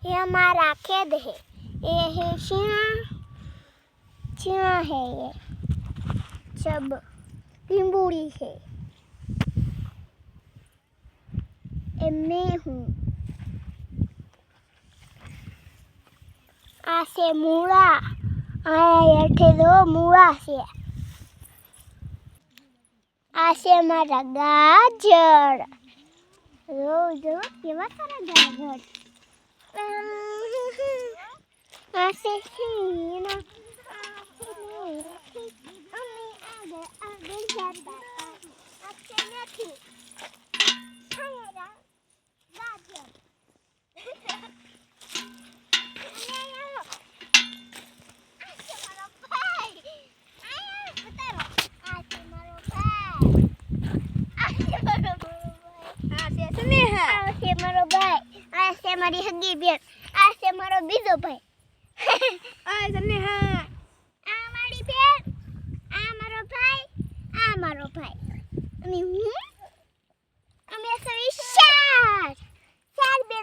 ये हमारा खेत है। ये है चिया है। ये सब नींबूड़ी है। ये मैं हूँ। आसे मूड़ा आया ये दो मूड़ा से। आसे हमारा गाजर जो ये सारा गाजर आसे ना आगे जाता आसे नहीं हमारा गाजर મારી હગી બેન આ છે મારો બીજો ભાઈ આ સનેહા આ મારી બેન આ મારો ભાઈ અને હું